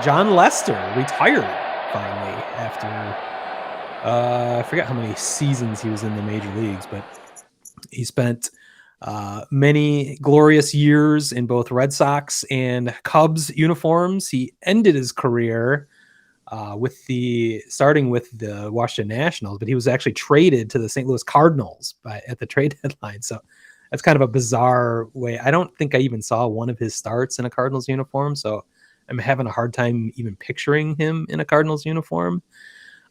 Jon Lester retired finally after I forget how many seasons he was in the major leagues, but he spent many glorious years in both Red Sox and Cubs uniforms. He ended his career starting with the Washington Nationals, but he was actually traded to the St. Louis Cardinals at the trade deadline. So that's kind of a bizarre way. I don't think I even saw one of his starts in a Cardinals uniform. So I'm having a hard time even picturing him in a Cardinals uniform.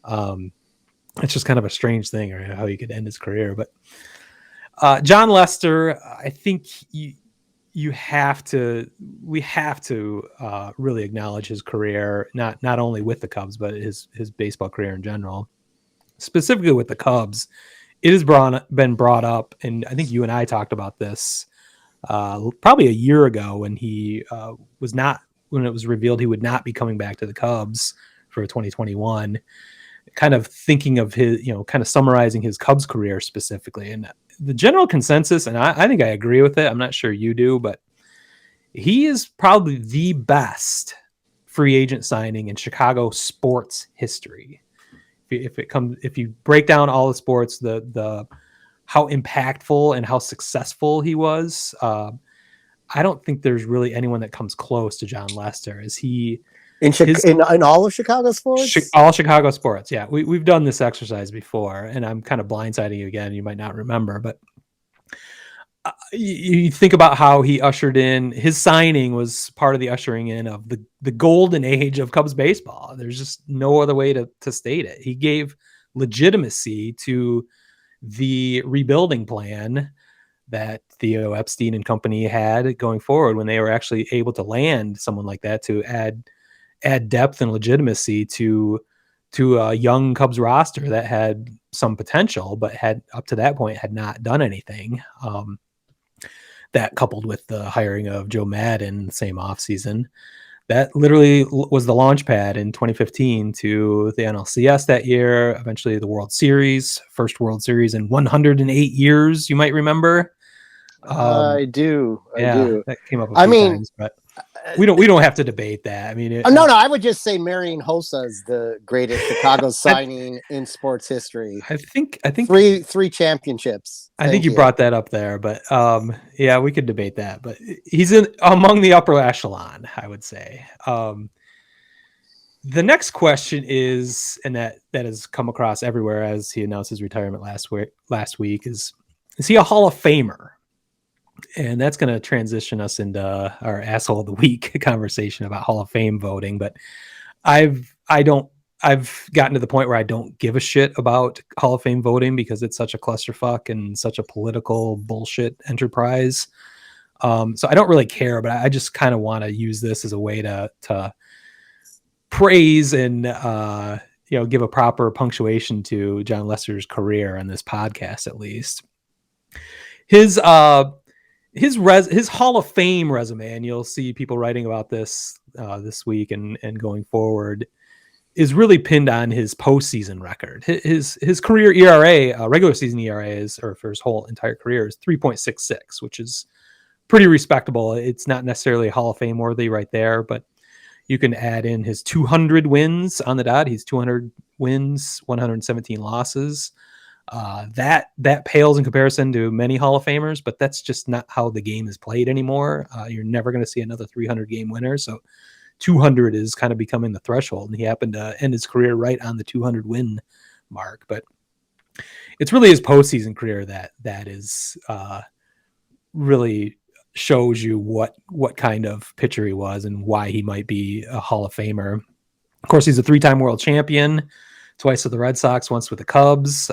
It's just kind of a strange thing, or how he could end his career. But Jon Lester, I think we have to really acknowledge his career, not only with the Cubs, but his baseball career in general. Specifically with the Cubs, it has been brought up, and I think you and I talked about this probably a year ago when when it was revealed he would not be coming back to the Cubs for 2021. Kind of thinking of his, kind of summarizing his Cubs career specifically, and the general consensus, and I think I agree with it. I'm not sure you do, but he is probably the best free agent signing in Chicago sports history. If you break down all the sports, the how impactful and how successful he was, I don't think there's really anyone that comes close to Jon Lester. Is he in all of Chicago sports? All Chicago sports, yeah. We've done this exercise before, and I'm kind of blindsiding you again. You might not remember, but you think about how he ushered in, his signing was part of the ushering in of the golden age of Cubs baseball. There's just no other way to state it. He gave legitimacy to the rebuilding plan that Theo Epstein and company had going forward, when they were actually able to land someone like that to add depth and legitimacy to a young Cubs roster that had some potential, but had up to that point had not done anything. That coupled with the hiring of Joe Madden the same offseason, that literally was the launch pad in 2015 to the NLCS that year, eventually the World Series, first World Series in 108 years, you might remember. I do. That came up a few times, but we don't have to debate that. I mean, no, I would just say Marion Hossa is the greatest Chicago signing in sports history. I think three championships. I think you brought that up there, but yeah, we could debate that. But he's among the upper echelon, I would say. The next question is, and that has come across everywhere as he announced his retirement last week, is he a Hall of Famer? And that's going to transition us into our asshole of the week conversation about Hall of Fame voting. But I've gotten to the point where I don't give a shit about Hall of Fame voting because it's such a clusterfuck and such a political bullshit enterprise. So I don't really care, but I just kind of want to use this as a way to praise and give a proper punctuation to Jon Lester's career on this podcast, at least. His Hall of Fame resume, and you'll see people writing about this this week and going forward, is really pinned on his postseason record. His career ERA, regular season ERA, for his whole entire career, is 3.66, which is pretty respectable. It's not necessarily Hall of Fame worthy right there, but you can add in his 200 wins on the dot. He's 200 wins, 117 losses. That pales in comparison to many Hall of Famers, but that's just not how the game is played anymore. You're never going to see another 300 game winner. So 200 is kind of becoming the threshold, and he happened to end his career right on the 200 win mark. But it's really his postseason career that is really shows you what kind of pitcher he was and why he might be a Hall of Famer. Of course, he's a 3-time world champion, twice with the Red Sox, once with the Cubs.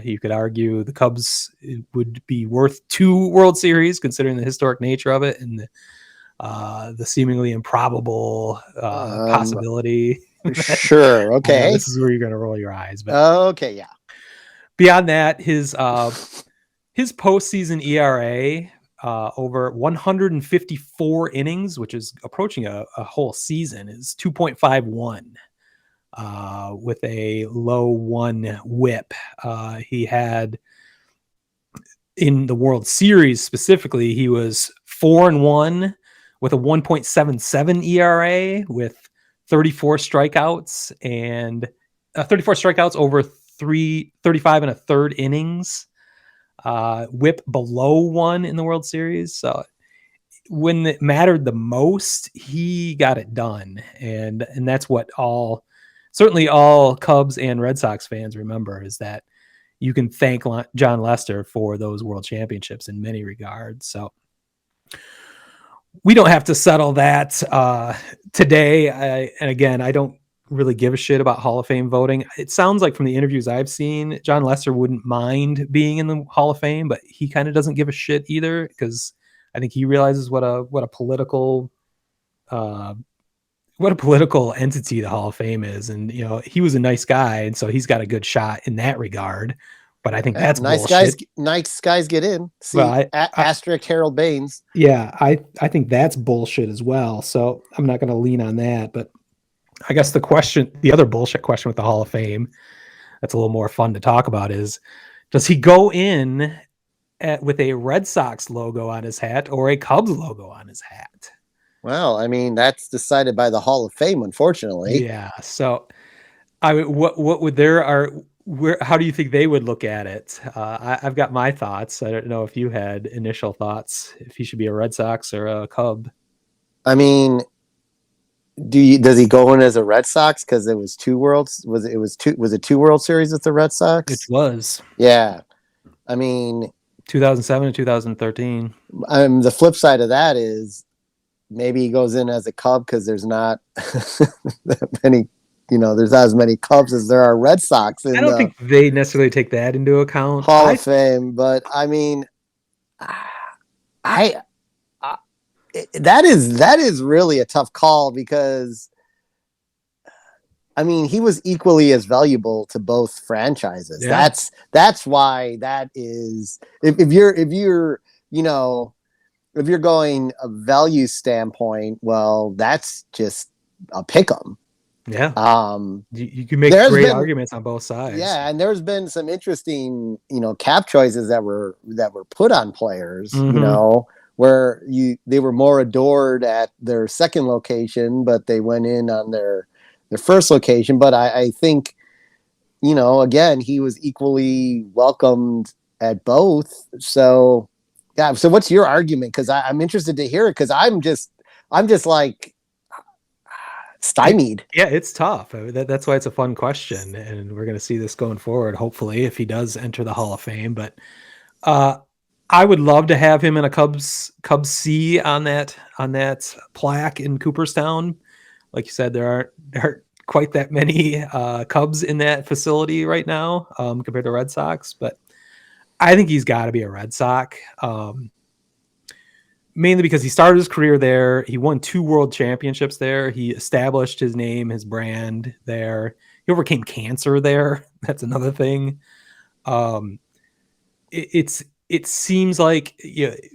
You could argue the Cubs would be worth 2 World Series, considering the historic nature of it and the seemingly improbable possibility. Sure. Okay. This is where you're going to roll your eyes. But okay. Yeah. Beyond that, his postseason ERA over 154 innings, which is approaching a whole season, is 2.51 with a low 1 whip. He had, in the World Series specifically, he was 4-1 with a 1.77 ERA with 34 strikeouts and 34 strikeouts over 35 and a third innings. Whip below 1 in the World Series. So when it mattered the most, he got it done. And that's what certainly all Cubs and Red Sox fans remember, is that you can thank Jon Lester for those world championships in many regards. So we don't have to settle that today. And again, I don't really give a shit about Hall of Fame voting. It sounds like from the interviews I've seen, Jon Lester wouldn't mind being in the Hall of Fame, but he kind of doesn't give a shit either, because I think he realizes what a political entity the Hall of Fame is. And he was a nice guy, and so he's got a good shot in that regard. But I think that's bullshit. Nice guys get in. See, well, asterisk Harold Baines. Yeah, I think that's bullshit as well. So I'm not going to lean on that. But I guess the other bullshit question with the Hall of Fame, that's a little more fun to talk about, is does he go in with a Red Sox logo on his hat or a Cubs logo on his hat? Well, I mean, that's decided by the Hall of Fame, unfortunately. Yeah. So I mean, what would how do you think they would look at it? I've got my thoughts. I don't know if you had initial thoughts, if he should be a Red Sox or a Cub. I mean, does he go in as a Red Sox because it was 2 worlds? Was it 2 World Series with the Red Sox? It was. Yeah. I mean, 2007 and 2013. The flip side of that is maybe he goes in as a Cub because there's not that many. There's not as many Cubs as there are Red Sox. I don't think they necessarily take that into account. Hall of Fame, but I mean, that is really a tough call, because I mean, he was equally as valuable to both franchises. Yeah. That's why that is. If you're going a value standpoint, well, that's just a pick 'em. Yeah. You can make great arguments on both sides. Yeah, and there's been some interesting, cap choices that were put on players, where they were more adored at their second location, but they went in on their first location. But I think, again, he was equally welcomed at both. So yeah. So what's your argument? Because I'm interested to hear it, because I'm just like stymied. Yeah, it's tough. That's why it's a fun question, and we're going to see this going forward, hopefully, if he does enter the Hall of Fame. But I would love to have him in a Cubs C on that plaque in Cooperstown. Like you said, there aren't quite that many Cubs in that facility right now compared to Red Sox, but I think he's got to be a Red Sox. Mainly because he started his career there. He won 2 world championships there. He established his name, his brand there. He overcame cancer there. That's another thing. It seems like,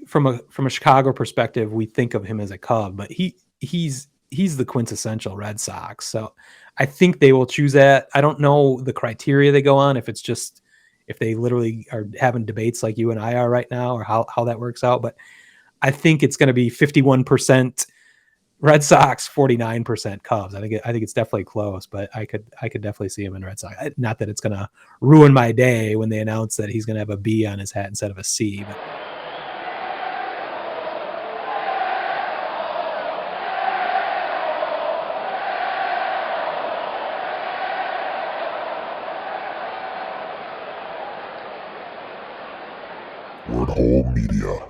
from a Chicago perspective, we think of him as a Cub, but he's the quintessential Red Sox. So I think they will choose that. I don't know the criteria they go on, if they literally are having debates like you and I are right now, or how that works out. But I think it's going to be 51% Red Sox, 49% Cubs. I think it's definitely close, but I could definitely see him in Red Sox. Not that it's going to ruin my day when they announce that he's going to have a B on his hat instead of a C. But Word Hole Media.